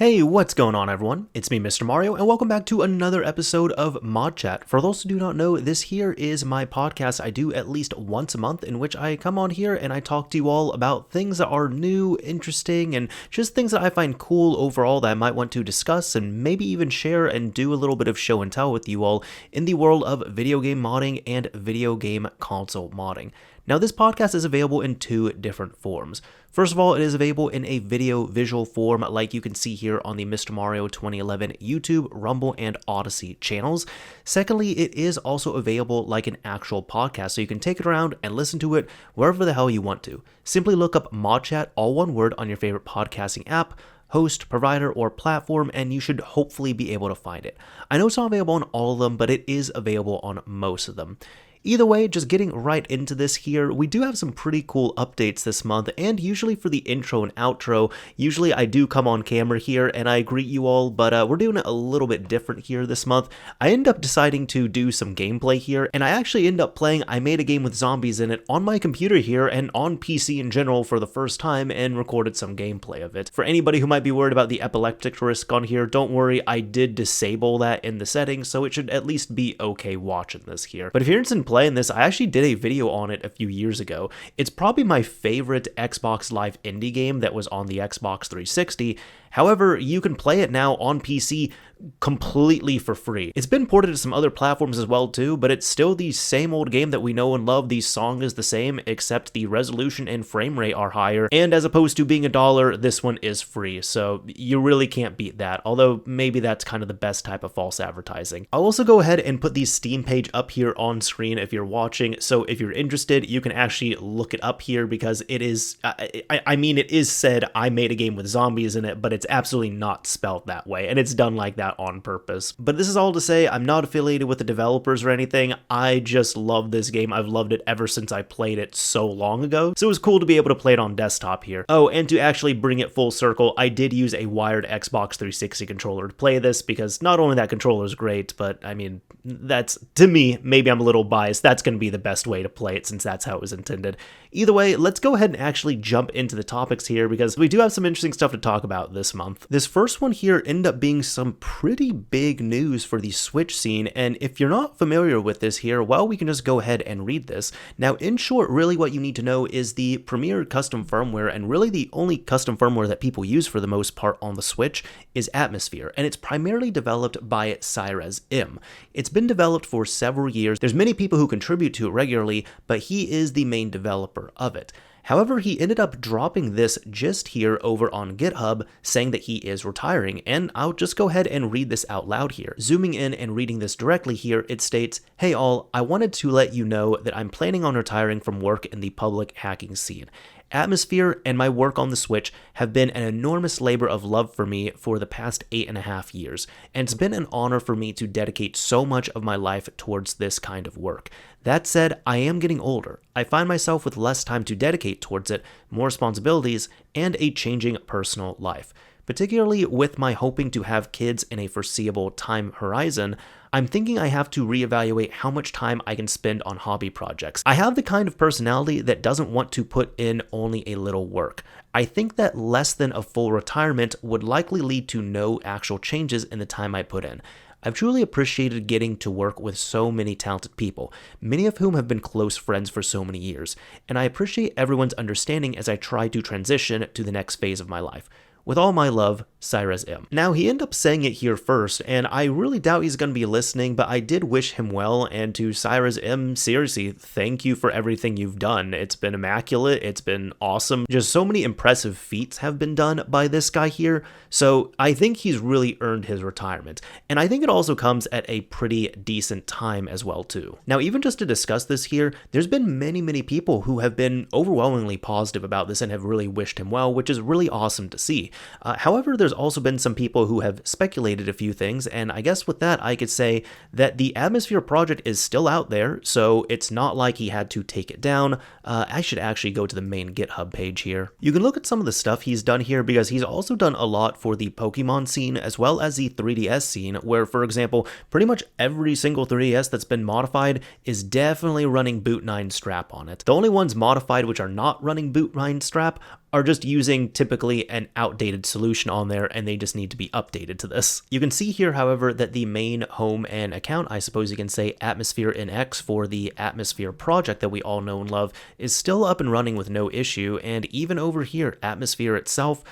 Hey, what's going on everyone? It's me, Mr. Mario, and welcome back to another episode of ModChat. For those who do not know, this here is my podcast I do at least once a month in which I come on here and I talk to you all about things that are new, interesting, and just things that I find cool overall that I might want to discuss and maybe even share and do a little bit of show and tell with you all in the world of video game modding and video game console modding. Now, this podcast is available in two different forms. First of all, it is available in a visual form like you can see here on the Mr. Mario 2011 YouTube, Rumble, and Odyssey channels. Secondly, it is also available like an actual podcast, so you can take it around and listen to it wherever the hell you want to. Simply look up ModChat, all one word, on your favorite podcasting app, host, provider, or platform, and you should hopefully be able to find it. I know it's not available on all of them, but it is available on most of them. Either way, just getting right into this here, we do have some pretty cool updates this month, and usually for the intro and outro, usually I do come on camera here and I greet you all, but we're doing it a little bit different here this month. I end up deciding to do some gameplay here, and I actually end up playing I Made a Game with Zombies in it on my computer here and on PC in general for the first time and recorded some gameplay of it. For anybody who might be worried about the epileptic risk on here, don't worry, I did disable that in the settings, so it should at least be okay watching this here. But if you're interested in playing this, I actually did a video on it a few years ago. It's probably my favorite Xbox Live indie game that was on the Xbox 360. However, you can play it now on PC completely for free. It's been ported to some other platforms as well too, but it's still the same old game that we know and love. The song is the same, except the resolution and frame rate are higher, and as opposed to being $1, this one is free, so you really can't beat that, although maybe that's kind of the best type of false advertising. I'll also go ahead and put the Steam page up here on screen if you're watching, so if you're interested, you can actually look it up here because it is, it is said I made a game with zombies in it, but it's absolutely not spelled that way, and it's done like that on purpose. But this is all to say, I'm not affiliated with the developers or anything. I just love this game. I've loved it ever since I played it so long ago, so it was cool to be able to play it on desktop here. Oh, and to actually bring it full circle, I did use a wired Xbox 360 controller to play this because not only that controller is great, but I mean, that's, to me, maybe I'm a little biased, that's going to be the best way to play it since that's how it was intended. Either way, let's go ahead and actually jump into the topics here because we do have some interesting stuff to talk about this month. This first one here ended up being some pretty big news for the Switch scene, and if you're not familiar with this here, well, we can just go ahead and read this. Now, in short, really what you need to know is the premier custom firmware, and really the only custom firmware that people use for the most part on the Switch, is Atmosphere, and it's primarily developed by SciresM. It's been developed for several years. There's many people who contribute to it regularly, but he is the main developer of it. However, he ended up dropping this just here over on GitHub, saying that he is retiring, and I'll just go ahead and read this out loud here. Zooming in and reading this directly here, it states, "Hey all, I wanted to let you know that I'm planning on retiring from work in the public hacking scene. Atmosphere and my work on the Switch have been an enormous labor of love for me for the past 8.5 years, and it's been an honor for me to dedicate so much of my life towards this kind of work. That said, I am getting older. I find myself with less time to dedicate towards it, more responsibilities, and a changing personal life. Particularly with my hoping to have kids in a foreseeable time horizon, I'm thinking I have to reevaluate how much time I can spend on hobby projects. I have the kind of personality that doesn't want to put in only a little work. I think that less than a full retirement would likely lead to no actual changes in the time I put in. I've truly appreciated getting to work with so many talented people, many of whom have been close friends for so many years, and I appreciate everyone's understanding as I try to transition to the next phase of my life. With all my love, SciresM." Now, he ended up saying it here first, and I really doubt he's going to be listening, but I did wish him well, and to SciresM, seriously, thank you for everything you've done. It's been immaculate, it's been awesome. Just so many impressive feats have been done by this guy here, so I think he's really earned his retirement, and I think it also comes at a pretty decent time as well, too. Now, even just to discuss this here, there's been many people who have been overwhelmingly positive about this and have really wished him well, which is really awesome to see. However, there's also been some people who have speculated a few things, and I guess with that I could say that the Atmosphere project is still out there, so it's not like he had to take it down. I should actually go to the main GitHub page here. You can look at some of the stuff he's done here because he's also done a lot for the Pokemon scene as well as the 3DS scene, where, for example, pretty much every single 3DS that's been modified is definitely running Boot 9 Strap on it. The only ones modified which are not running Boot 9 Strap are just using typically an outdated solution on there, and they just need to be updated to this. You can see here, however, that the main home and account, I suppose you can say Atmosphere NX for the Atmosphere project that we all know and love, is still up and running with no issue, and even over here, Atmosphere itself,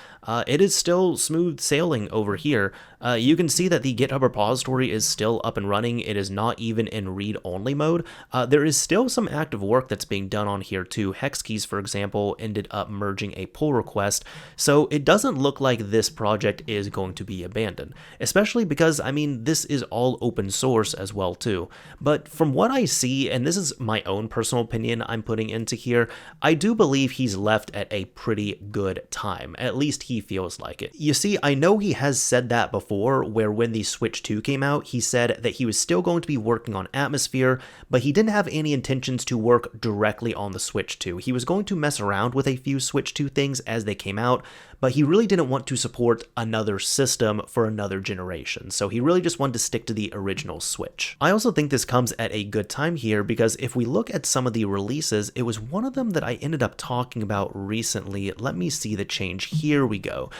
it is still smooth sailing over here. You can see that the GitHub repository is still up and running. It is not even in read-only mode. There is still some active work that's being done on here too. Hexkeys, for example, ended up merging a pull request, so it doesn't look like this project is going to be abandoned, especially because, I mean, this is all open source as well too. But from what I see, and this is my own personal opinion I'm putting into here, I do believe he's left at a pretty good time. At least he feels like it. You see, I know he has said that before, where when the Switch 2 came out, he said that he was still going to be working on Atmosphere, but he didn't have any intentions to work directly on the Switch 2. He was going to mess around with a few Switch 2 things as they came out, but he really didn't want to support another system for another generation, so he really just wanted to stick to the original Switch. I also think this comes at a good time here, because if we look at some of the releases, it was one of them that I ended up talking about recently. Let me see the change. Here we go.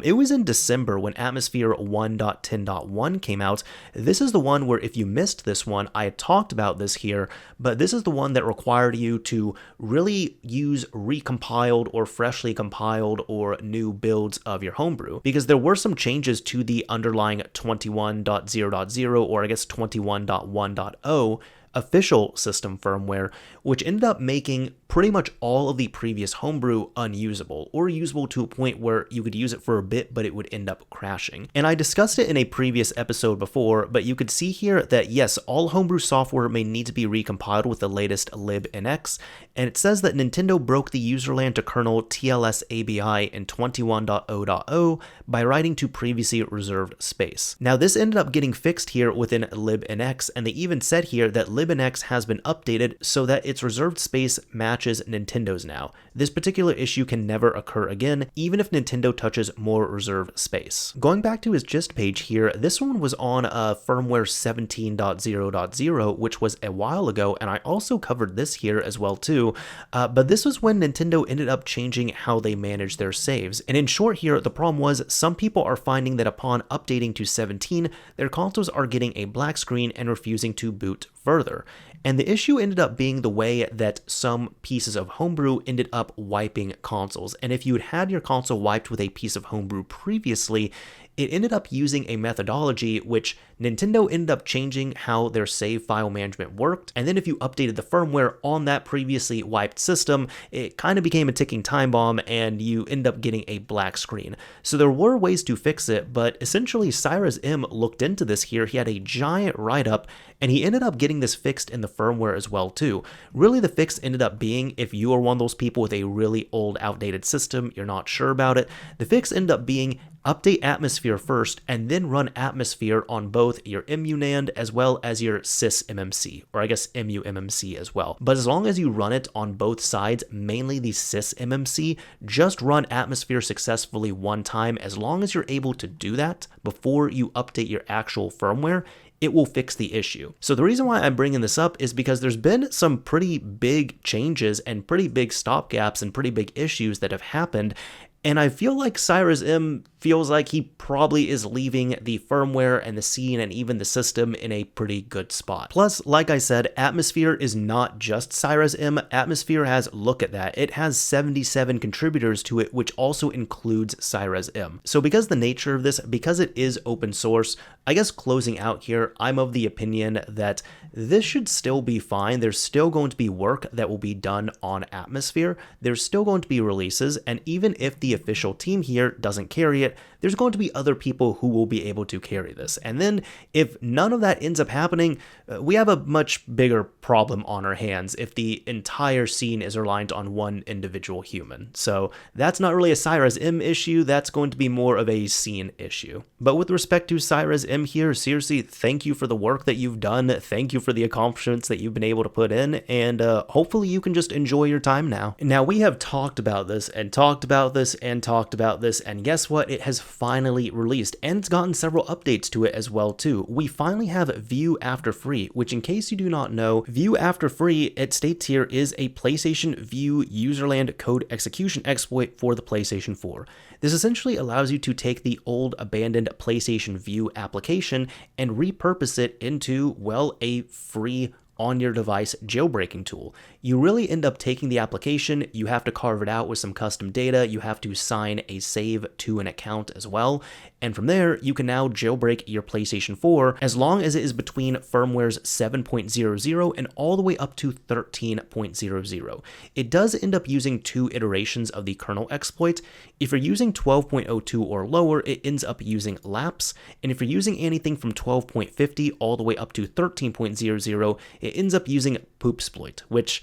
It was in December when Atmosphere 1.10.1 came out. This is the one where, if you missed this one, I had talked about this here, but this is the one that required you to really use recompiled or freshly compiled or new builds of your homebrew, because there were some changes to the underlying 21.0.0, or I guess 21.1.0 official system firmware, which ended up making pretty much all of the previous homebrew unusable, or usable to a point where you could use it for a bit, but it would end up crashing. And I discussed it in a previous episode before, but you could see here that yes, all homebrew software may need to be recompiled with the latest libnx, and it says that Nintendo broke the userland to kernel TLS ABI in 21.0.0 by writing to previously reserved space. Now this ended up getting fixed here within libnx, and they even said here that libnx has been updated so that its reserved space matches Nintendo's now. This particular issue can never occur again, even if Nintendo touches more reserved space. Going back to his gist page here, this one was on firmware 17.0.0, which was a while ago, and I also covered this here as well too, but this was when Nintendo ended up changing how they manage their saves. And in short here, the problem was some people are finding that upon updating to 17, their consoles are getting a black screen and refusing to boot further. And the issue ended up being the way that some pieces of homebrew ended up wiping consoles. And if you had your console wiped with a piece of homebrew previously, it ended up using a methodology which Nintendo ended up changing how their save file management worked. And then if you updated the firmware on that previously wiped system, it kind of became a ticking time bomb and you end up getting a black screen. So there were ways to fix it, but essentially SciresM looked into this here. He had a giant write-up and he ended up getting this fixed in the firmware as well too. Really the fix ended up being, if you are one of those people with a really old outdated system, you're not sure about it, the fix ended up being update Atmosphere first and then run Atmosphere on both your emunand as well as your sysmmc, or I guess emummc as well. But as long as you run it on both sides, mainly the sysmmc, just run Atmosphere successfully one time. As long as you're able to do that before you update your actual firmware, it will fix the issue. So the reason why I'm bringing this up is because there's been some pretty big changes and pretty big stopgaps and pretty big issues that have happened. And I feel like SciresM feels like he probably is leaving the firmware and the scene and even the system in a pretty good spot. Plus, like I said, Atmosphere is not just SciresM. Atmosphere has, look at that, it has 77 contributors to it, which also includes SciresM. So because the nature of this, because it is open source, I guess closing out here, I'm of the opinion that this should still be fine. There's still going to be work that will be done on Atmosphere. There's still going to be releases, and even if the official team here doesn't carry it, there's going to be other people who will be able to carry this. And then if none of that ends up happening, we have a much bigger problem on our hands if the entire scene is reliant on one individual human. So that's not really a SciresM issue, that's going to be more of a scene issue. But with respect to SciresM here, seriously, thank you for the work that you've done, thank you for the accomplishments that you've been able to put in, and hopefully you can just enjoy your time now. Now, we have talked about this, and talked about this, and talked about this, and guess what? It it has finally released, and it's gotten several updates to it as well too. We finally have Vue After Free, which, in case you do not know, Vue After Free, it states here, is a PlayStation Vue userland code execution exploit for the PlayStation 4. This essentially allows you to take the old abandoned PlayStation Vue application and repurpose it into, well, a free on your device jailbreaking tool. You really end up taking the application, you have to carve it out with some custom data, you have to sign a save to an account as well, and from there you can now jailbreak your PlayStation 4 as long as it is between firmware's 7.00 and all the way up to 13.00. It does end up using 2 iterations of the kernel exploit. If you're using 12.02 or lower, it ends up using lapse, and if you're using anything from 12.50 all the way up to 13.00, it ends up using poopsploit, which,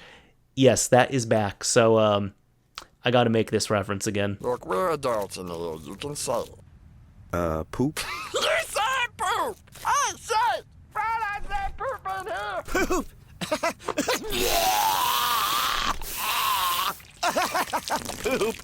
yes, that is back, so I gotta make this reference again. Look, we're adults in here, you can say it. Poop? You said poop! I said, I said poop in here!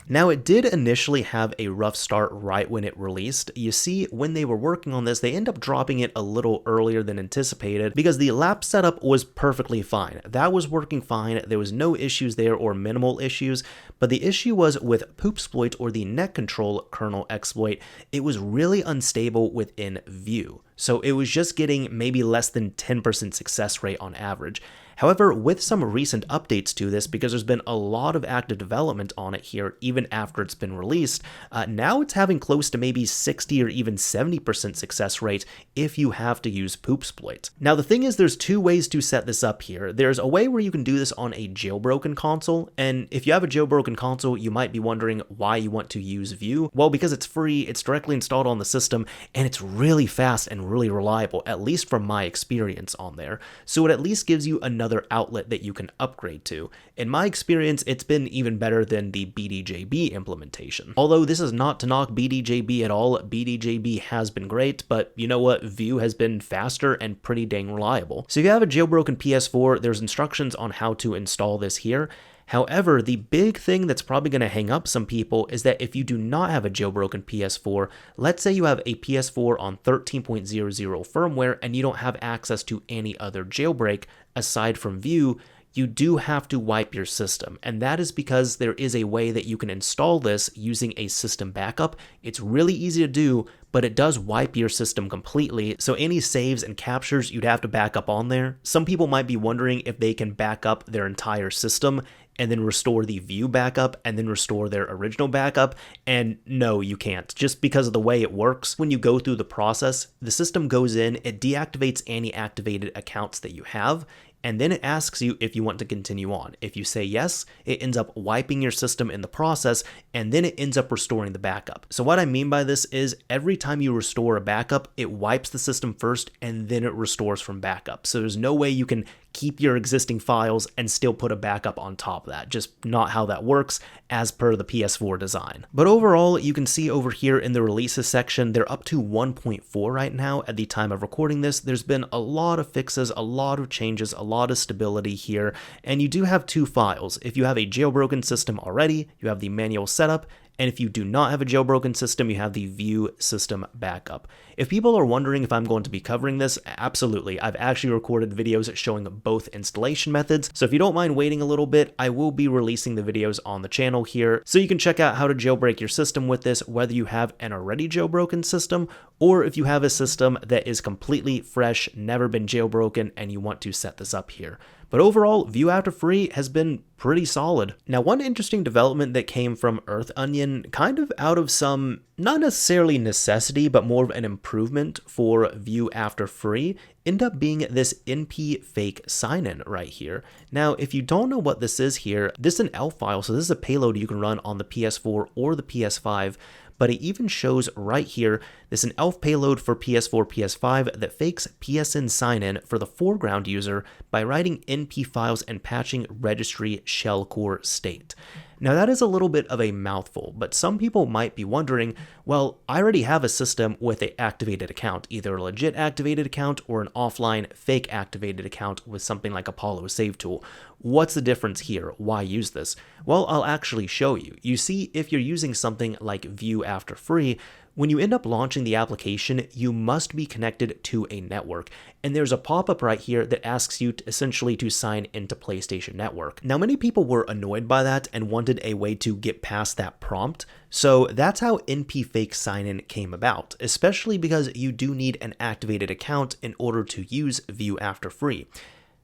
Now, it did initially have a rough start right when it released. You see, when they were working on this, they end up dropping it a little earlier than anticipated because the lap setup was perfectly fine. That was working fine. There was no issues there or minimal issues, but the issue was with poopsploit, or the net control kernel exploit. It was really unstable within Vue. So it was just getting maybe less than 10% success rate on average. However, with some recent updates to this, because there's been a lot of active development on it here, even after it's been released, now it's having close to maybe 60 or even 70% success rate if you have to use poopsploit. Now, the thing is, there's 2 ways to set this up here. There's a way where you can do this on a jailbroken console, and if you have a jailbroken console, you might be wondering why you want to use Vue. Well, because it's free, it's directly installed on the system, and it's really fast and really reliable, at least from my experience on there. So it at least gives you another outlet that you can upgrade to. In my experience, it's been even better than the BDJB implementation. Although this is not to knock BDJB at all, BDJB has been great, but you know what? Vue has been faster and pretty dang reliable. So if you have a jailbroken PS4, there's instructions on how to install this here. However, the big thing that's probably going to hang up some people is that if you do not have a jailbroken PS4, let's say you have a PS4 on 13.00 firmware and you don't have access to any other jailbreak aside from Vue, you do have to wipe your system, and that is because there is a way that you can install this using a system backup. It's really easy to do, but it does wipe your system completely, so any saves and captures you'd have to back up on there. Some people might be wondering if they can back up their entire system and then restore the Vue backup and then restore their original backup, and no, you can't. Just because of the way it works, when you go through the process, the system goes in, it deactivates any activated accounts that you have, and then it asks you if you want to continue on. If you say yes, it ends up wiping your system in the process, and then it ends up restoring the backup. So what I mean by this is every time you restore a backup, it wipes the system first, and then it restores from backup. So there's no way you can keep your existing files and still put a backup on top of that. Just not how that works as per the PS4 design. But overall, you can see over here in the releases section, they're up to 1.4 right now at the time of recording this. There's been a lot of fixes, a lot of changes, a lot of stability here, and you do have 2 files. If you have a jailbroken system already, you have the manual setup, and if you do not have a jailbroken system, you have the Vue system backup. If people are wondering if I'm going to be covering this, absolutely. I've actually recorded videos showing both installation methods, so if you don't mind waiting a little bit, I will be releasing the videos on the channel here, so you can check out how to jailbreak your system with this, whether you have an already jailbroken system, or if you have a system that is completely fresh, never been jailbroken, and you want to set this up here. But overall, Vue After Free has been pretty solid. Now, one interesting development that came from EarthOnion, kind of out of some, not necessarily necessity, but more of an improvement for Vue After Free, end up being this NP fake sign-in right here. Now, if you don't know what this is here, this is an ELF file, so this is a payload you can run on the PS4 or the PS5, but it even shows right here, this is an ELF payload for PS4, PS5 that fakes PSN sign-in for the foreground user by writing NP files and patching registry shellcore state. Now that is a little bit of a mouthful, but some people might be wondering, well, I already have a system with an activated account, either a legit activated account or an offline fake activated account with something like Apollo Save Tool. What's the difference here? Why use this? Well, I'll actually show you. You see, if you're using something like Vue After Free, When you end up launching the application, you must be connected to a network, and there's a pop-up right here that asks you essentially to sign into PlayStation Network. Now, many people were annoyed by that and wanted a way to get past that prompt, so that's how NPFake Signin came about, especially because you do need an activated account in order to use Vue After free.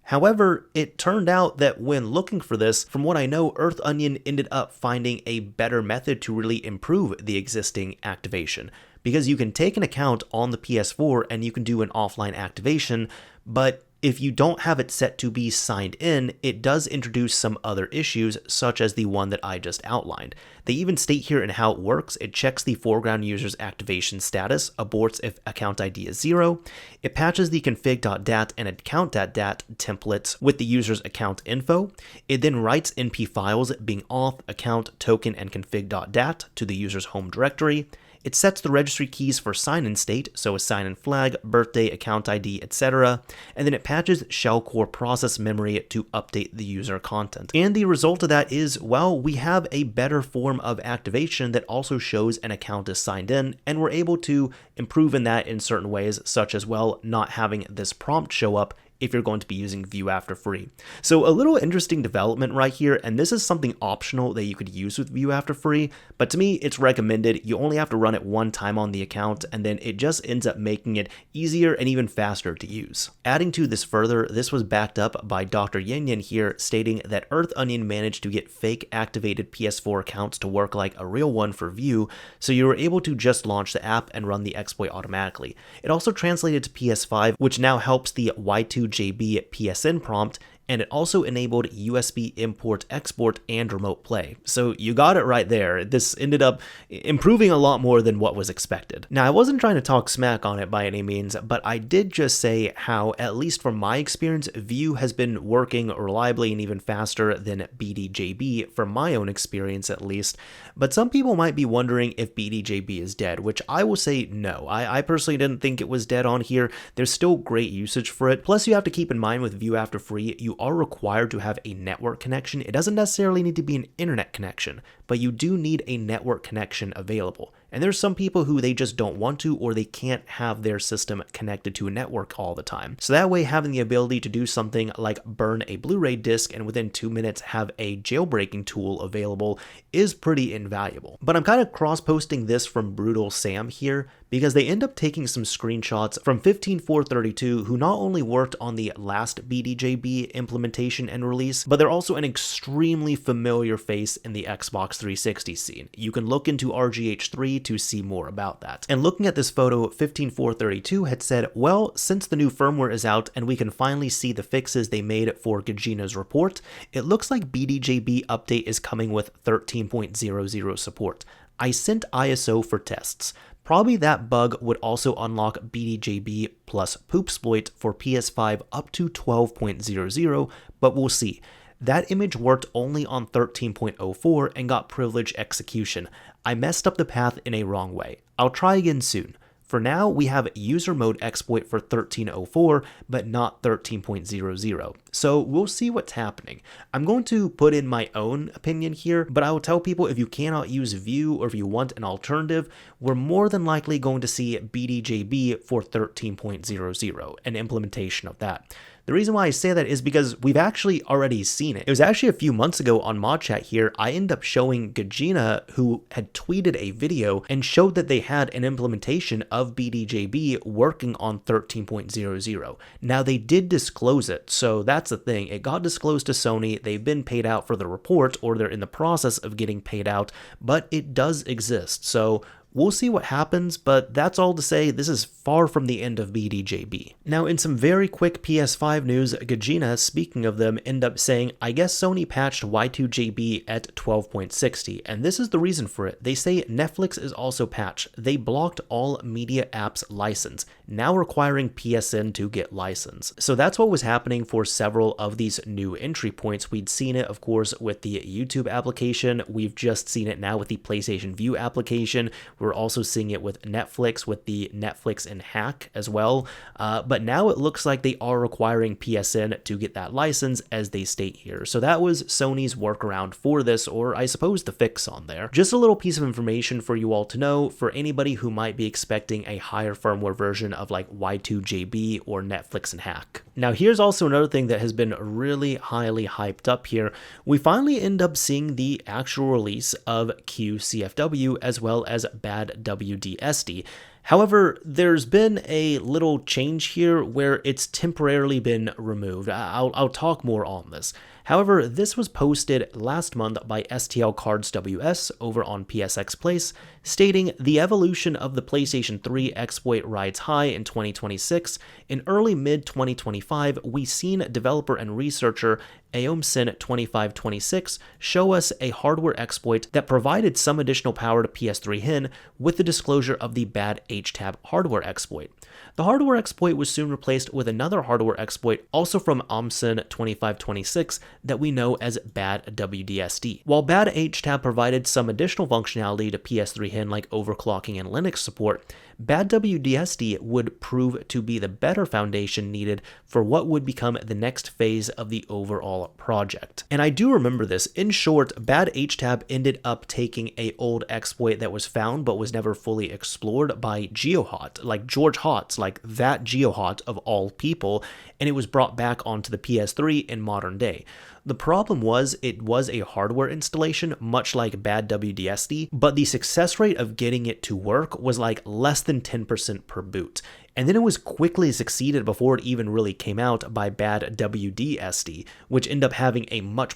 However, it turned out that when looking for this, from what I know, EarthOnion ended up finding a better method to really improve the existing activation, because you can take an account on the PS4 and you can do an offline activation, but if you don't have it set to be signed in, it does introduce some other issues, such as the one that I just outlined. They even state here in how it works. It checks the foreground user's activation status, aborts if account ID is 0, it patches the config.dat and account.dat templates with the user's account info, it then writes NP files being auth, account, token, and config.dat to the user's home directory, it sets the registry keys for sign-in state, so a sign-in flag, birthday, account ID, etc., and then it patches shell core process memory to update the user content. And the result of that is, well, we have a better form of activation that also shows an account is signed in, and we're able to improve in that in certain ways, such as, well, not having this prompt show up if you're going to be using Vue After free. So a little interesting development right here, and this is something optional that you could use with Vue After free, but to me it's recommended. You only have to run it one time on the account, and then it just ends up making it easier and even faster to use. Adding to this further, this was backed up by Dr. Yin here, stating that EarthOnion managed to get fake activated PS4 accounts to work like a real one for Vue, so you were able to just launch the app and run the exploit automatically. It also translated to PS5, which now helps the Y2JB PSN prompt, and it also enabled USB import, export, and remote play. So you got it right there. This ended up improving a lot more than what was expected. Now, I wasn't trying to talk smack on it by any means, but I did just say how, at least from my experience, Vue has been working reliably and even faster than BDJB, from my own experience at least. But some people might be wondering if BDJB is dead, which I will say no. I personally didn't think it was dead on here. There's still great usage for it. Plus, you have to keep in mind with Vue After free, you are required to have a network connection. It doesn't necessarily need to be an internet connection, but you do need a network connection available. And there's some people who they just don't want to, or they can't have their system connected to a network all the time. So that way, having the ability to do something like burn a Blu-ray disc and within 2 minutes have a jailbreaking tool available is pretty invaluable. But I'm kind of cross-posting this from Brutal Sam here, because they end up taking some screenshots from 15432, who not only worked on the last BDJB implementation and release, but they're also an extremely familiar face in the Xbox 360 scene. You can look into RGH3 to see more about that. And looking at this photo, 15432 had said, well, since the new firmware is out and we can finally see the fixes they made for Gajina's report, it looks like BDJB update is coming with 13.00 support. I sent ISO for tests. Probably that bug would also unlock BDJB plus Poopsploit for PS5 up to 12.00, but we'll see. That image worked only on 13.04 and got privileged execution. I messed up the path in a wrong way. I'll try again soon. For now, we have user mode exploit for 13.04, but not 13.00. So we'll see what's happening. I'm going to put in my own opinion here, but I will tell people if you cannot use Vue or if you want an alternative, we're more than likely going to see BDJB for 13.00, an implementation of that. The reason why I say that is because we've actually already seen it. It was actually a few months ago on ModChat here, I ended up showing Gajina, who had tweeted a video and showed that they had an implementation of BDJB working on 13.00. Now they did disclose it, so that's the thing. It got disclosed to Sony, they've been paid out for the report, or they're in the process of getting paid out, but it does exist. So we'll see what happens, but that's all to say this is far from the end of BDJB. Now, in some very quick PS5 news, Gajina, speaking of them, end up saying, I guess Sony patched Y2JB at 12.60, and this is the reason for it. They say Netflix is also patched. They blocked all media apps license, now requiring PSN to get license. So that's what was happening for several of these new entry points. We'd seen it, of course, with the YouTube application. We've just seen it now with the PlayStation Vue application. We're also seeing it with Netflix, with the Netflix and Hack as well. But now it looks like they are requiring PSN to get that license, as they state here. So that was Sony's workaround for this, or I suppose the fix on there. Just a little piece of information for you all to know, for anybody who might be expecting a higher firmware version of like Y2JB or Netflix and Hack. Now here's also another thing that has been really highly hyped up here. We finally end up seeing the actual release of qCFW as well as BadWDSD. However, there's been a little change here where it's temporarily been removed. I'll talk more on this. However, this was posted last month by STL Cards WS over on PSX Place, stating the evolution of the PlayStation 3 exploit rides high in 2026. In early mid-2025, we seen developer and researcher AOMSIN2526 show us a hardware exploit that provided some additional power to PS3 HIN with the disclosure of the bad HTAB hardware exploit. The hardware exploit was soon replaced with another hardware exploit, also from AOMSIN2526, that we know as BadWDSD. While bad HTAB provided some additional functionality to PS3 HIN like overclocking and Linux support, BadWDSD would prove to be the better foundation needed for what would become the next phase of the overall project. And I do remember this. In short, bad HTAB ended up taking an old exploit that was found but was never fully explored by GeoHot, like George Hotz, like that GeoHot of all people, and it was brought back onto the PS3 in modern day. The problem was it was a hardware installation, much like BadWDSD, but the success rate of getting it to work was like less than 10% per boot. And then it was quickly succeeded before it even really came out by BadWDSD, which ended up having a much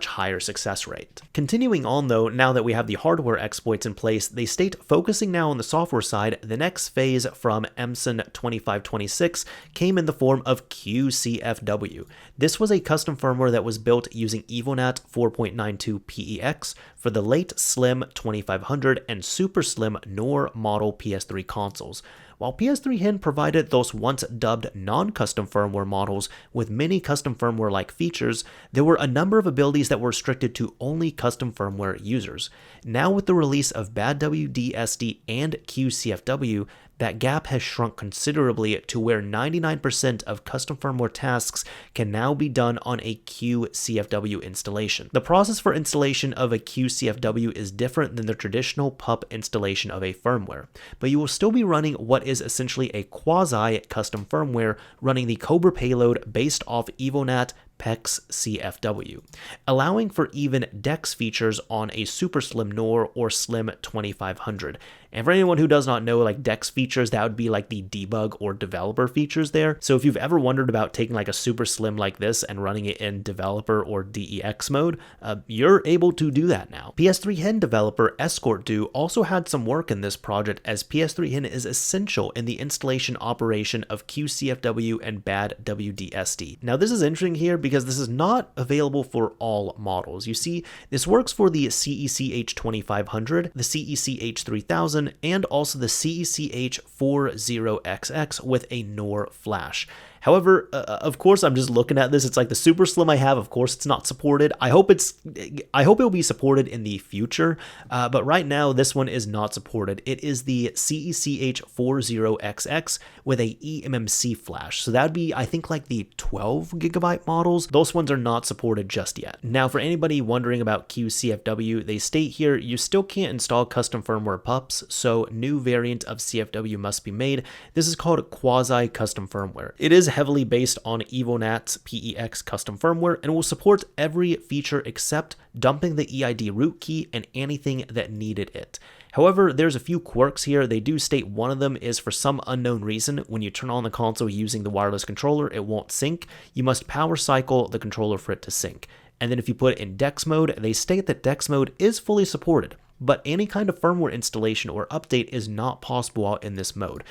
higher success rate. Continuing on though, now that we have the hardware exploits in place, they state focusing now on the software side, the next phase from AOMSIN2526 came in the form of qCFW. This was a custom firmware that was built using EvoNat 4.92 PEX for the late Slim 2500 and Super Slim NOR model PS3 consoles. While PS3 HIN provided those once dubbed non-custom firmware models with many custom firmware-like features, there were a number of abilities that were restricted to only custom firmware users. Now with the release of BadWDSD and qCFW, that gap has shrunk considerably to where 99% of custom firmware tasks can now be done on a qCFW installation. The process for installation of a qCFW is different than the traditional PUP installation of a firmware, but you will still be running what is essentially a quasi-custom firmware running the Cobra payload based off EvoNat PEX CFW, allowing for even DeX features on a Super Slim NOR or Slim 2500. And for anyone who does not know, like DeX features, that would be like the debug or developer features there. So if you've ever wondered about taking like a Super Slim like this and running it in developer or DEX mode, you're able to do that now. PS3 HIN developer EscortDo also had some work in this project, as PS3 HIN is essential in the installation operation of qCFW and BadWDSD. Now this is interesting here because this is not available for all models. You see, this works for the CECH 2500, the CECH 3000, and also the CECH 40XX with a NOR flash. However, of course, I'm just looking at this. It's like the Super Slim I have. Of course, it's not supported. I hope it'll be supported in the future. But right now, this one is not supported. It is the CECH 40XX with a eMMC flash. So that would be, I think, like the 12 gigabyte models. Those ones are not supported just yet. Now, for anybody wondering about qCFW, they state here you still can't install custom firmware pups, so new variant of CFW must be made. This is called quasi-custom firmware. It is heavily based on EvoNat's PEX custom firmware and will support every feature except dumping the EID root key and anything that needed it. However, there's a few quirks here. They do state one of them is for some unknown reason, when you turn on the console using the wireless controller, it won't sync. You must power cycle the controller for it to sync. And then if you put it in DeX mode, they state that DeX mode is fully supported, but any kind of firmware installation or update is not possible in this mode.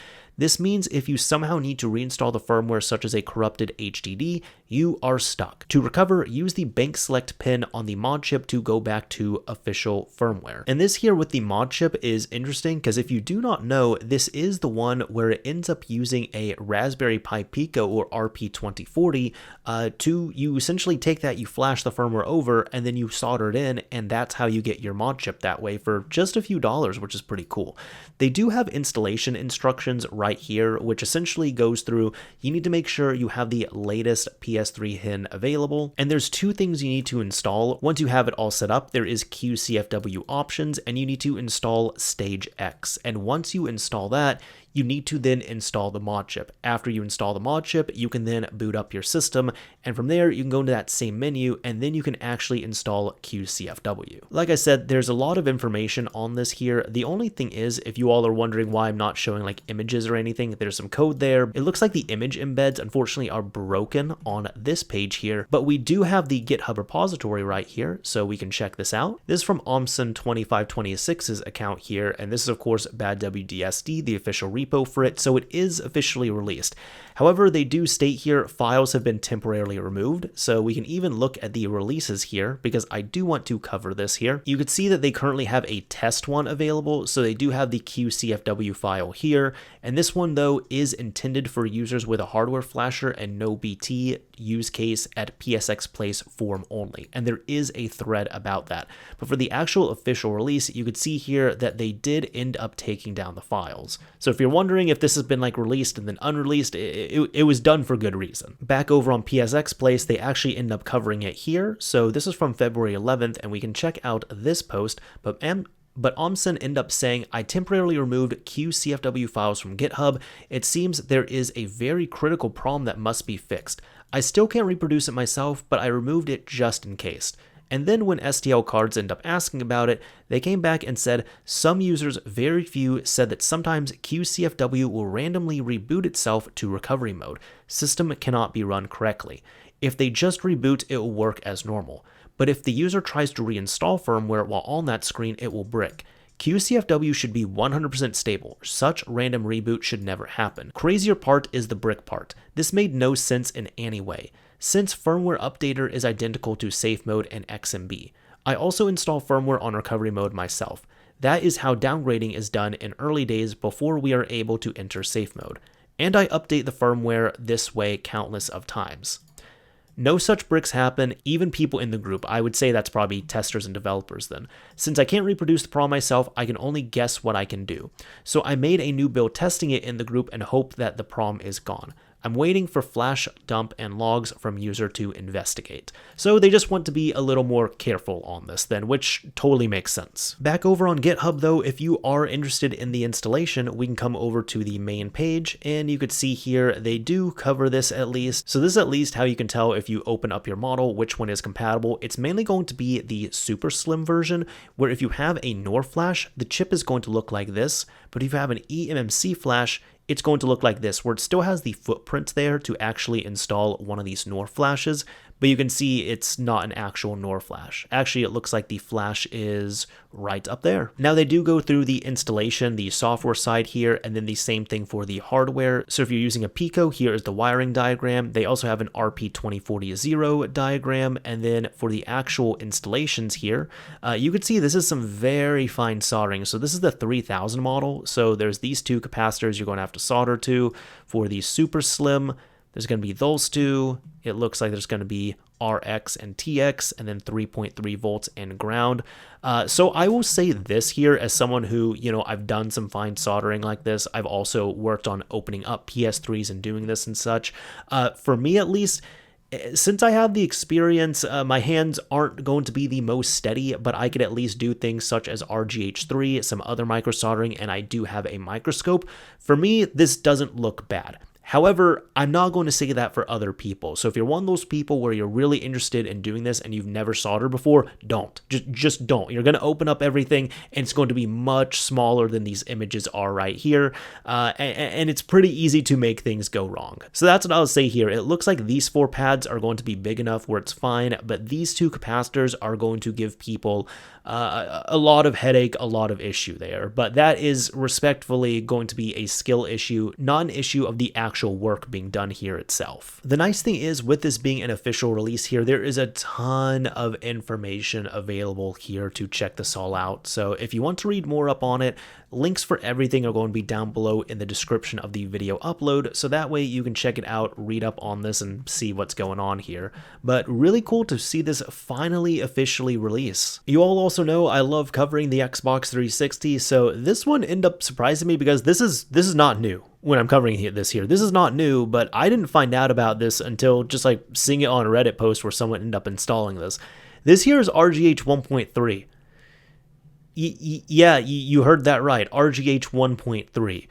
This means if you somehow need to reinstall the firmware such as a corrupted HDD, you are stuck. To recover, use the bank select pin on the mod chip to go back to official firmware. And this here with the mod chip is interesting because if you do not know, this is the one where it ends up using a Raspberry Pi Pico or RP2040 you essentially take that, you flash the firmware over, and then you solder it in, and that's how you get your mod chip that way for just a few dollars, which is pretty cool. They do have installation instructions right here, which essentially goes through, you need to make sure you have the latest PS3 HIN available, and there's two things you need to install. Once you have it all set up, there is qCFW options, and you need to install Stage X, and once you install that, you need to then install the mod chip. After you install the mod chip, you can then boot up your system, and from there you can go into that same menu, and then you can actually install qCFW. Like I said, there's a lot of information on this here. The only thing is, if you all are wondering why I'm not showing like images or anything, there's some code there. It looks like the image embeds unfortunately are broken on this page here, but we do have the GitHub repository right here, so we can check this out. This is from Omson2526's account here, and this is of course BadWDSD, the official repo for it, so it is officially released. However, they do state here files have been temporarily removed, so we can even look at the releases here because I do want to cover this here. You could see that they currently have a test one available, so they do have the qCFW file here, and this one though is intended for users with a hardware flasher and no BT use case at PSX Place form only, and there is a thread about that. But for the actual official release, you could see here that they did end up taking down the files. So if you're wondering if this has been like released and then unreleased, it was done for good reason. Back over on PSX Place, they actually end up covering it here. So this is from February 11th, and we can check out this post, but Omson ended up saying, I temporarily removed qCFW files from GitHub. It seems there is a very critical problem that must be fixed. I still can't reproduce it myself, but I removed it just in case. And then when STL cards end up asking about it, they came back and said some users, very few, said that sometimes qCFW will randomly reboot itself to recovery mode. System cannot be run correctly. If they just reboot, it will work as normal. But if the user tries to reinstall firmware while on that screen, it will brick. qCFW should be 100% stable. Such random reboot should never happen. Crazier part is the brick part. This made no sense in any way, since firmware updater is identical to safe mode and XMB. I also install firmware on recovery mode myself. That is how downgrading is done in early days before we are able to enter safe mode. And I update the firmware this way countless of times. No such bricks happen, even people in the group. I would say that's probably testers and developers then. Since I can't reproduce the problem myself, I can only guess what I can do. So I made a new build testing it in the group and hope that the problem is gone. I'm waiting for flash dump and logs from user to investigate. So they just want to be a little more careful on this then, which totally makes sense. Back over on GitHub though, if you are interested in the installation, we can come over to the main page, and you could see here they do cover this at least. So this is at least how you can tell if you open up your model which one is compatible. It's mainly going to be the super slim version, where if you have a NOR flash, the chip is going to look like this, but if you have an eMMC flash, it's going to look like this, where it still has the footprint there to actually install one of these NOR flashes, but you can see it's not an actual NOR flash. Actually, it looks like the flash is right up there. Now they do go through the installation, the software side here, and then the same thing for the hardware. So if you're using a Pico, here is the wiring diagram. They also have an RP2040 diagram, and then for the actual installations here, you can see this is some very fine soldering. So this is the 3000 model. So there's these two capacitors you're going to have to solder to. For the super slim, there's going to be those two. It looks like there's going to be RX and TX, and then 3.3 volts and ground. So I will say this here as someone who, I've done some fine soldering like this. I've also worked on opening up PS3s and doing this and such. For me at least, since I have the experience, my hands aren't going to be the most steady, but I could at least do things such as RGH3, some other micro soldering, and I do have a microscope. For me, this doesn't look bad. However, I'm not going to say that for other people. So if you're one of those people where you're really interested in doing this and you've never soldered before, don't. Just don't. You're going to open up everything and it's going to be much smaller than these images are right here. And it's pretty easy to make things go wrong. So that's what I'll say here. It looks like these 4 pads are going to be big enough where it's fine, but these 2 capacitors are going to give people a lot of headache, a lot of issue there. But that is respectfully going to be a skill issue, not an issue of the actual work being done here itself. The nice thing is, with this being an official release here, there is a ton of information available here to check this all out. So if you want to read more up on it, links for everything are going to be down below in the description of the video upload, so that way you can check it out, read up on this, and see what's going on here. But really cool to see this finally officially release. You all also know I love covering the Xbox 360, so this one ended up surprising me because this is not new. When I'm covering this here, this is not new, but I didn't find out about this until just like seeing it on a Reddit post where someone ended up installing this. This here is RGH 1.3. Yeah, you heard that right, RGH 1.3.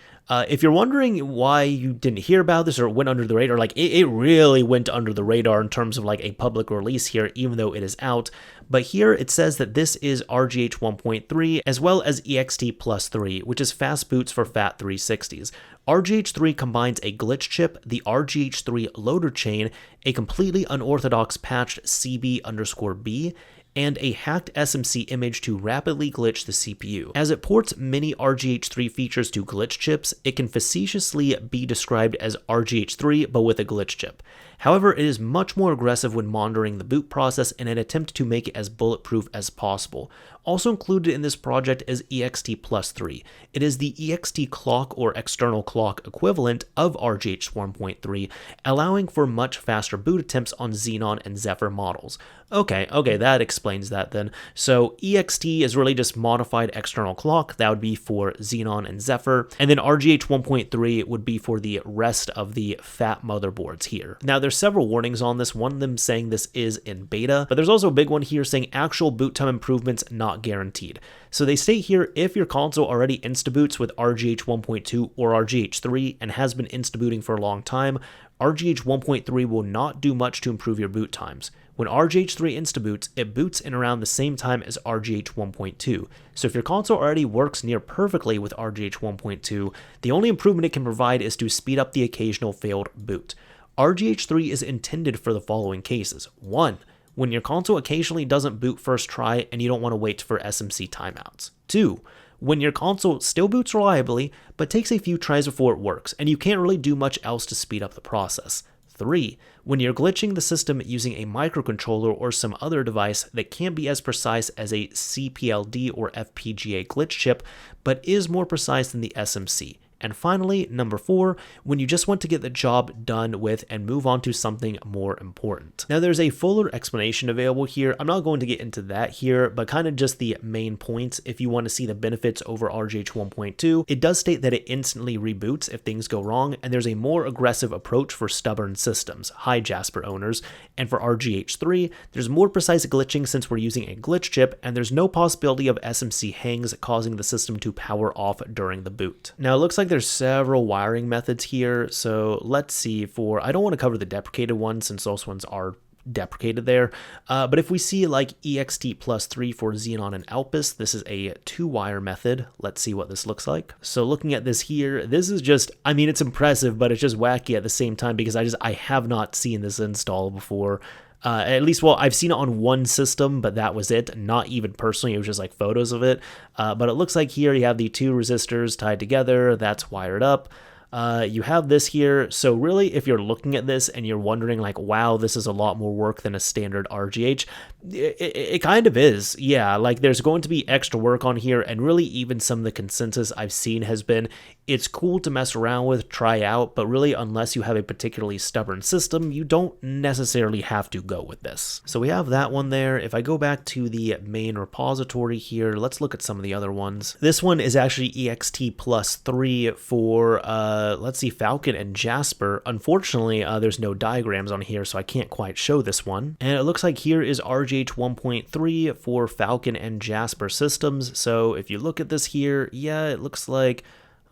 If you're wondering why you didn't hear about this or it went under the radar, like it really went under the radar in terms of like a public release here, even though it is out. But here it says that this is RGH 1.3 as well as EXT Plus 3, which is fast boots for FAT 360s. RGH3 combines a glitch chip, the RGH3 loader chain, a completely unorthodox patched CB_B, and a hacked SMC image to rapidly glitch the CPU. As it ports many RGH3 features to glitch chips, it can facetiously be described as RGH3 but with a glitch chip. However, it is much more aggressive when monitoring the boot process in an attempt to make it as bulletproof as possible. Also included in this project is EXT Plus 3. It is the EXT clock or external clock equivalent of RGH 1.3, allowing for much faster boot attempts on Xenon and Zephyr models. Okay, that explains that then. So EXT is really just modified external clock. That would be for Xenon and Zephyr. And then RGH 1.3 would be for the rest of the FAT motherboards here. Now there's several warnings on this, one of them saying this is in beta, but there's also a big one here saying actual boot time improvements not guaranteed. So they state here, if your console already instaboots with RGH 1.2 or RGH 3 and has been instabooting for a long time, RGH 1.3 will not do much to improve your boot times. When RGH 3 instaboots, it boots in around the same time as RGH 1.2. So if your console already works near perfectly with RGH 1.2, the only improvement it can provide is to speed up the occasional failed boot. RGH 3 is intended for the following cases. 1. When your console occasionally doesn't boot first try and you don't want to wait for SMC timeouts. 2. When your console still boots reliably, but takes a few tries before it works, and you can't really do much else to speed up the process. 3. When you're glitching the system using a microcontroller or some other device that can't be as precise as a CPLD or FPGA glitch chip, but is more precise than the SMC. And finally, number 4, when you just want to get the job done with and move on to something more important. Now there's a fuller explanation available here. I'm not going to get into that here, but kind of just the main points if you want to see the benefits over RGH 1.2. It does state that it instantly reboots if things go wrong, and there's a more aggressive approach for stubborn systems, hi Jasper owners, and for RGH 3, there's more precise glitching since we're using a glitch chip, and there's no possibility of SMC hangs causing the system to power off during the boot. Now it looks like there's several wiring methods here, so let's see I don't want to cover the deprecated ones since those ones are deprecated there, but if we see like EXT Plus 3 for Xenon and Alpus, this is a 2-wire method. Let's see what this looks like. So looking at this here, this is just, I mean, it's impressive, but it's just wacky at the same time because I have not seen this install before. At least, well, I've seen it on one system, but that was it. Not even personally, it was just like photos of it. But it looks like here you have the 2 resistors tied together. That's wired up. You have this here. So really, if you're looking at this and you're wondering like, wow, this is a lot more work than a standard RGH, it kind of is. Yeah, like there's going to be extra work on here, and really even some of the consensus I've seen has been it's cool to mess around with, try out, but really unless you have a particularly stubborn system, you don't necessarily have to go with this. So we have that one there. If I go back to the main repository here, let's look at some of the other ones. This one is actually EXT Plus 3 for, let's see, Falcon and Jasper. Unfortunately, there's no diagrams on here, so I can't quite show this one. And it looks like here is RGH 1.3 for Falcon and Jasper systems. So if you look at this here, yeah, it looks like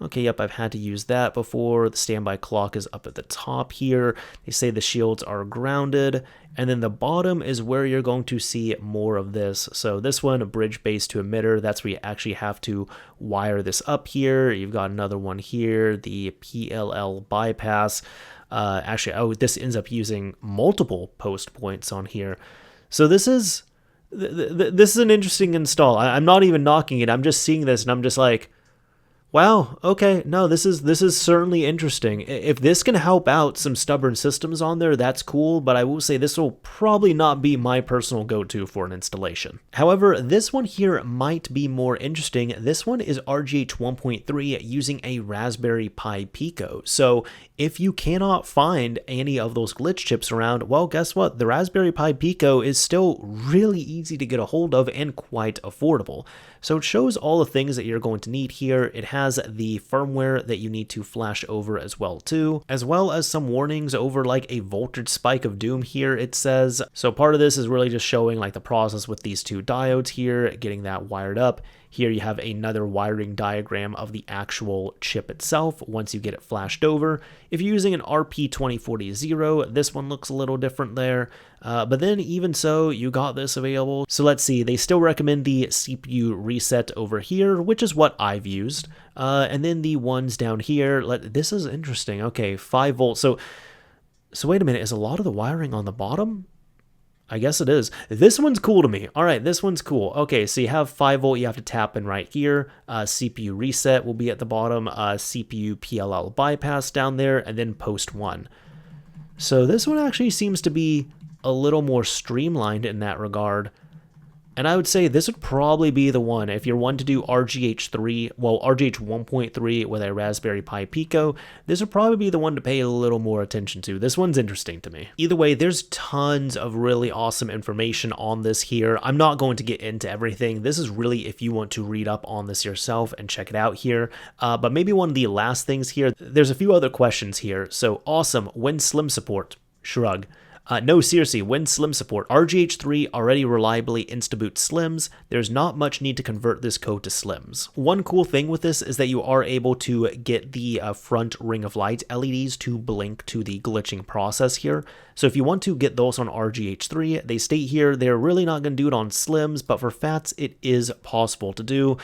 Okay, yep, I've had to use that before. The standby clock is up at the top here. They say the shields are grounded. And then the bottom is where you're going to see more of this. So this one, a bridge base to emitter, that's where you actually have to wire this up here. You've got another one here, the PLL bypass. This ends up using multiple post points on here. So this is an interesting install. I'm not even knocking it. I'm just seeing this and I'm just like, wow, okay, no, this is certainly interesting. If this can help out some stubborn systems on there, that's cool, but I will say this will probably not be my personal go-to for an installation. However, this one here might be more interesting. This one is RGH 1.3 using a Raspberry Pi Pico. So if you cannot find any of those glitch chips around, well, guess what? The Raspberry Pi Pico is still really easy to get a hold of and quite affordable. So it shows all the things that you're going to need here. It has the firmware that you need to flash over as well too, as well as some warnings over like a voltage spike of doom here, it says. So part of this is really just showing like the process with these two diodes here, getting that wired up. Here you have another wiring diagram of the actual chip itself once you get it flashed over. If you're using an RP2040, this one looks a little different there. But then even so, you got this available. So let's see, they still recommend the CPU reset over here, which is what I've used. And then the ones down here, this is interesting. Okay, 5 volts. So wait a minute, is a lot of the wiring on the bottom? I guess it is. This one's cool to me. All right, this one's cool. Okay, so you have 5 volt you have to tap in right here. CPU reset will be at the bottom. CPU PLL bypass down there, and then post 1. So this one actually seems to be a little more streamlined in that regard. And I would say this would probably be the one. If you're one to do RGH 1.3 with a Raspberry Pi Pico, this would probably be the one to pay a little more attention to. This one's interesting to me. Either way, there's tons of really awesome information on this here. I'm not going to get into everything. This is really if you want to read up on this yourself and check it out here. But maybe one of the last things here, there's a few other questions here. So awesome, when Slim support? Shrug. No, seriously, when Slim support, RGH3 already reliably instaboots Slims. There's not much need to convert this code to Slims. One cool thing with this is that you are able to get the front ring of light LEDs to blink to the glitching process here. So if you want to get those on RGH3, they state here they're really not going to do it on Slims, but for FATs it is possible to do.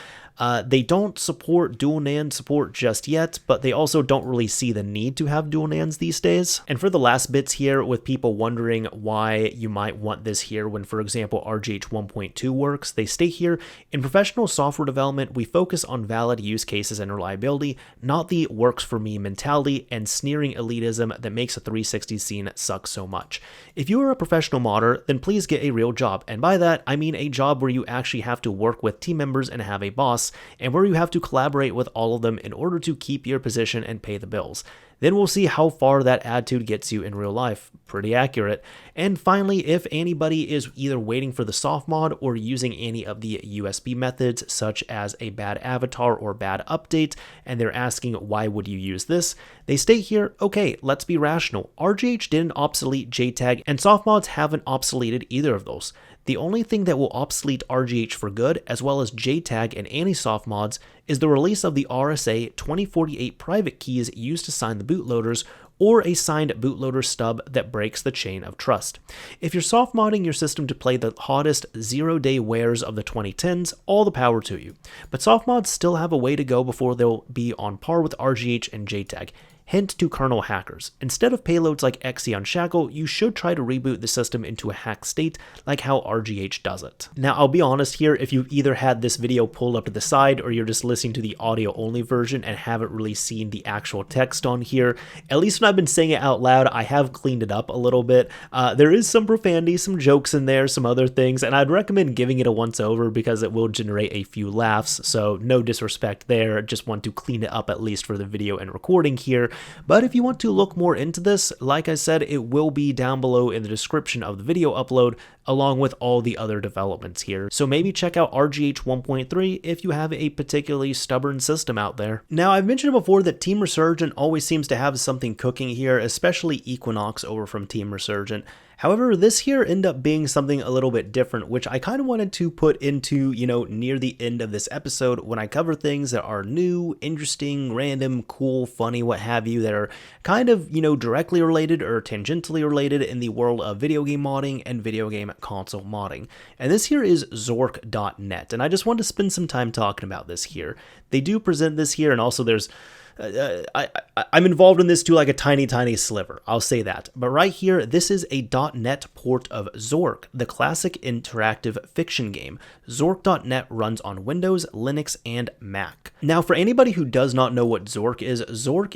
They don't support dual NAND support just yet, but they also don't really see the need to have dual NANDs these days. And for the last bits here, with people wondering why you might want this here when, for example, RGH 1.2 works, they state here, in professional software development, we focus on valid use cases and reliability, not the works for me mentality and sneering elitism that makes a 360 scene suck so much. If you are a professional modder, then please get a real job. And by that, I mean a job where you actually have to work with team members and have a boss, and where you have to collaborate with all of them in order to keep your position and pay the bills. Then we'll see how far that attitude gets you in real life. Pretty accurate. And finally, if anybody is either waiting for the soft mod or using any of the USB methods, such as a bad avatar or bad update, and they're asking why would you use this, they state here, okay, let's be rational. RGH didn't obsolete JTAG, and soft mods haven't obsoleted either of those. The only thing that will obsolete RGH for good, as well as JTAG and anti-soft mods, is the release of the RSA 2048 private keys used to sign the bootloaders, or a signed bootloader stub that breaks the chain of trust. If you're soft modding your system to play the hottest zero-day wares of the 2010s, all the power to you. But soft mods still have a way to go before they'll be on par with RGH and JTAG. Hint to kernel hackers. Instead of payloads like XE Unshackle, you should try to reboot the system into a hacked state like how RGH does it. Now, I'll be honest here, if you've either had this video pulled up to the side or you're just listening to the audio-only version and haven't really seen the actual text on here, at least when I've been saying it out loud, I have cleaned it up a little bit. There is some profanity, some jokes in there, some other things, and I'd recommend giving it a once-over because it will generate a few laughs, so no disrespect there, just want to clean it up at least for the video and recording here. But if you want to look more into this, like I said, it will be down below in the description of the video upload, along with all the other developments here. So maybe check out RGH 1.3 if you have a particularly stubborn system out there. Now, I've mentioned before that Team Resurgent always seems to have something cooking here, especially Equinox over from Team Resurgent. However, this here ended up being something a little bit different, which I kind of wanted to put into, near the end of this episode when I cover things that are new, interesting, random, cool, funny, what have you, that are kind of, directly related or tangentially related in the world of video game modding and video game console modding. And this here is Zork .NET, and I just wanted to spend some time talking about this here. They do present this here, and also there's I'm involved in this to like a tiny sliver, I'll say that. But right here, this is a .NET port of Zork, the classic interactive fiction game. Zork.net runs on Windows, Linux, and Mac. Now, for anybody who does not know what Zork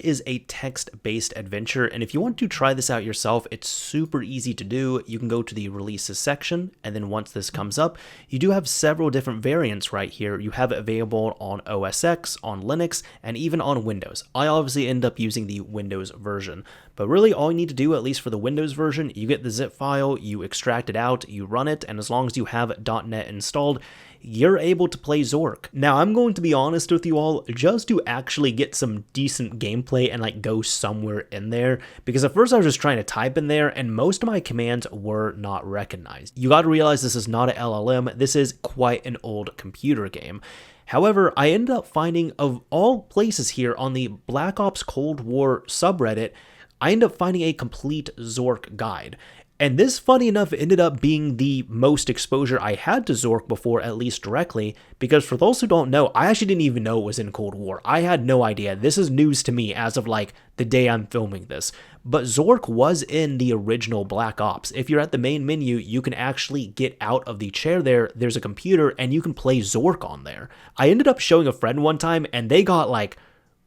is a text-based adventure, and if you want to try this out yourself, it's super easy to do. You can go to the releases section, and then once this comes up, you do have several different variants right here. You have it available on OS X, on Linux, and even on Windows. I obviously end up using the Windows version, but really all you need to do, at least for the Windows version, you get the zip file, you extract it out, you run it, and as long as you have .NET installed, you're able to play Zork. Now, I'm going to be honest with you all, just to actually get some decent gameplay and like go somewhere in there, because at first I was just trying to type in there and most of my commands were not recognized. You got to realize this is not an LLM, this is quite an old computer game. However, I ended up finding, of all places here on the Black Ops Cold War subreddit, I ended up finding a complete Zork guide. And this, funny enough, ended up being the most exposure I had to Zork before, at least directly, because for those who don't know, I actually didn't even know it was in Cold War. I had no idea. This is news to me as of like the day I'm filming this. But Zork was in the original Black Ops. If you're at the main menu, you can actually get out of the chair there. There's a computer and you can play Zork on there. I ended up showing a friend one time and they got like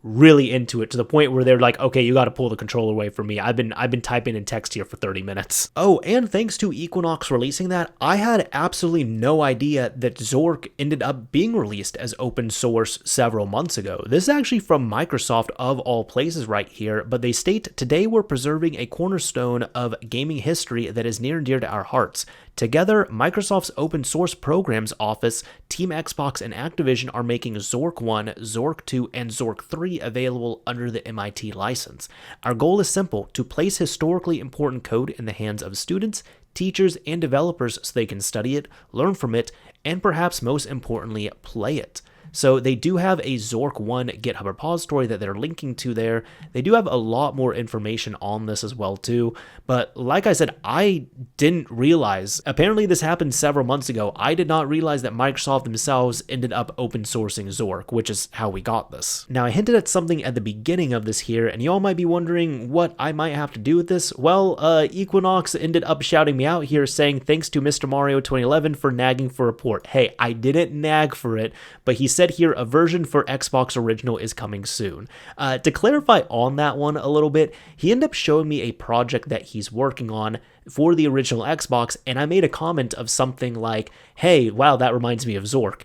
really into it to the point where they're like, okay, you got to pull the controller away from me. I've been typing in text here for 30 minutes. Oh, and thanks to Equinox releasing that, I had absolutely no idea that Zork ended up being released as open source several months ago. This is actually from Microsoft of all places right here, but they state, today we're preserving a cornerstone of gaming history that is near and dear to our hearts. Together, Microsoft's open source programs office, Team Xbox, and Activision are making Zork 1, Zork 2, and Zork 3 available under the MIT license. Our goal is simple, to place historically important code in the hands of students, teachers, and developers so they can study it, learn from it, and perhaps most importantly, play it. So they do have a Zork 1 GitHub repository that they're linking to there. They do have a lot more information on this as well too. But like I said, I didn't realize, apparently this happened several months ago. I did not realize that Microsoft themselves ended up open sourcing Zork, which is how we got this. Now I hinted at something at the beginning of this here, and y'all might be wondering what I might have to do with this. Well, Equinox ended up shouting me out here saying, thanks to Mr. Mario 2011 for nagging for a port. Hey, I didn't nag for it, but he said here a version for Xbox Original is coming soon. To clarify on that one a little bit, he ended up showing me a project that he's working on for the original Xbox, and I made a comment of something like, hey, wow, that reminds me of Zork.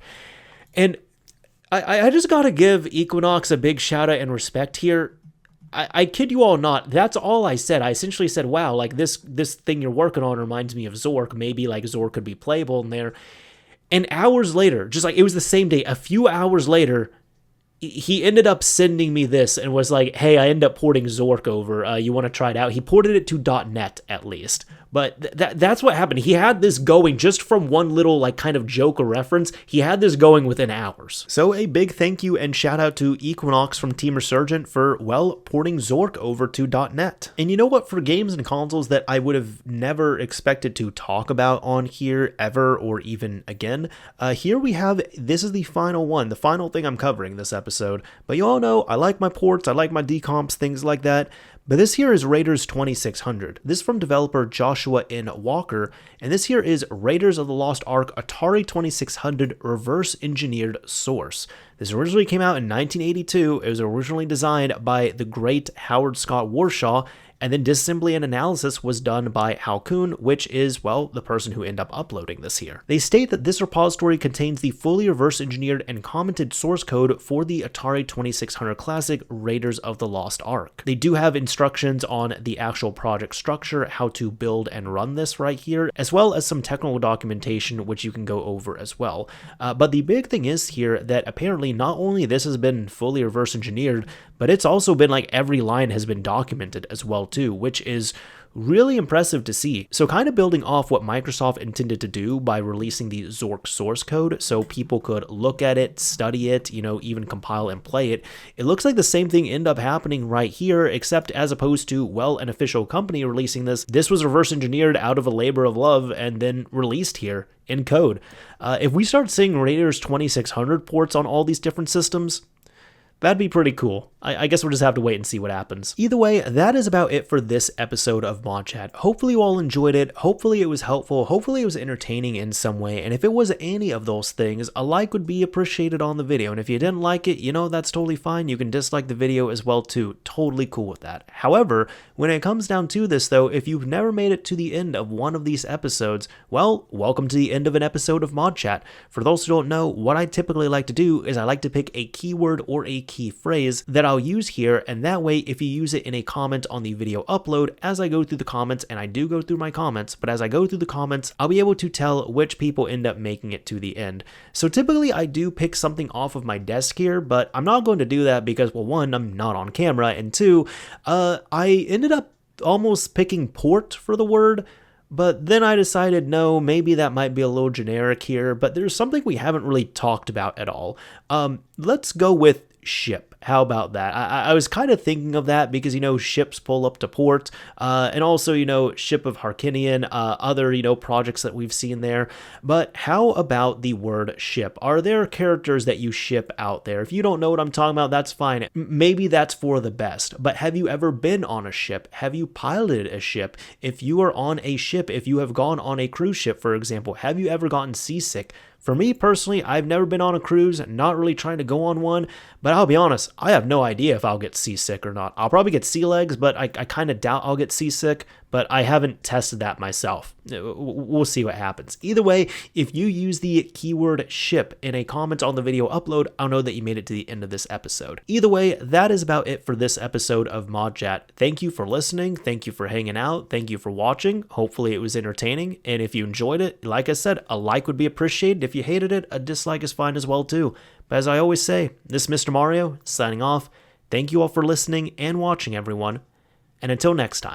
And I just gotta give Equinox a big shout out and respect here. I kid you all not, that's all I said. I essentially said, wow, like this thing you're working on reminds me of Zork. Maybe like Zork could be playable in there. And hours later, just like it was the same day, a few hours later, he ended up sending me this and was like, hey, I ended up porting Zork over. You want to try it out? He ported it to .NET at least. But that's what happened. He had this going just from one little like kind of joke or reference. He had this going within hours. So a big thank you and shout out to Equinox from Team Resurgent for, well, porting Zork over to .NET. And you know what? For games and consoles that I would have never expected to talk about on here ever or even again, here we have, this is the final one, the final thing I'm covering this episode. But you all know I like my ports, I like my decomps, things like that. But this here is Raiders 2600. This is from developer Joshua N. Walker, and this here is Raiders of the Lost Ark Atari 2600 reverse engineered source. This originally came out in 1982. It was originally designed by the great Howard Scott Warshaw, and then disassembly and analysis was done by Hal Kuhn, which is, well, the person who ended up uploading this here. They state that this repository contains the fully reverse engineered and commented source code for the Atari 2600 classic Raiders of the Lost Ark. They do have instructions on the actual project structure, how to build and run this right here, as well as some technical documentation, which you can go over as well. But the big thing is here that apparently not only this has been fully reverse engineered, but it's also been like every line has been documented as well too, which is really impressive to see. So kind of building off what Microsoft intended to do by releasing the Zork source code so people could look at it, study it, even compile and play it. It looks like the same thing ended up happening right here, except as opposed to, well, an official company releasing this was reverse engineered out of a labor of love and then released here in code. If we start seeing Raiders 2600 ports on all these different systems, that'd be pretty cool. I guess we'll just have to wait and see what happens. Either way, that is about it for this episode of ModChat. Hopefully you all enjoyed it. Hopefully it was helpful. Hopefully it was entertaining in some way. And if it was any of those things, a like would be appreciated on the video. And if you didn't like it, that's totally fine. You can dislike the video as well too. Totally cool with that. However, when it comes down to this though, if you've never made it to the end of one of these episodes, well, welcome to the end of an episode of ModChat. For those who don't know, what I typically like to do is I like to pick a keyword or a key phrase that I'll use here, and that way if you use it in a comment on the video upload, as I go through the comments, and I do go through my comments, but as I go through the comments, I'll be able to tell which people end up making it to the end. So typically I do pick something off of my desk here, but I'm not going to do that because, well, one, I'm not on camera, and two, I ended up almost picking port for the word, but then I decided, no, maybe that might be a little generic here, but there's something we haven't really talked about at all. Let's go with ship. How about that? I was kind of thinking of that because, ships pull up to port, and also, Ship of Harkinian, other, projects that we've seen there. But how about the word ship? Are there characters that you ship out there? If you don't know what I'm talking about, that's fine. Maybe that's for the best. But have you ever been on a ship? Have you piloted a ship? If you are on a ship, if you have gone on a cruise ship, for example, have you ever gotten seasick? For me personally, I've never been on a cruise, not really trying to go on one, but I'll be honest, I have no idea if I'll get seasick or not. I'll probably get sea legs, but I kind of doubt I'll get seasick, but I haven't tested that myself. We'll see what happens. Either way, if you use the keyword ship in a comment on the video upload, I'll know that you made it to the end of this episode. Either way, that is about it for this episode of ModChat. Thank you for listening. Thank you for hanging out. Thank you for watching. Hopefully it was entertaining. And if you enjoyed it, like I said, a like would be appreciated. If you hated it, a dislike is fine as well too. But as I always say, this is Mr. Mario signing off. Thank you all for listening and watching, everyone. And until next time.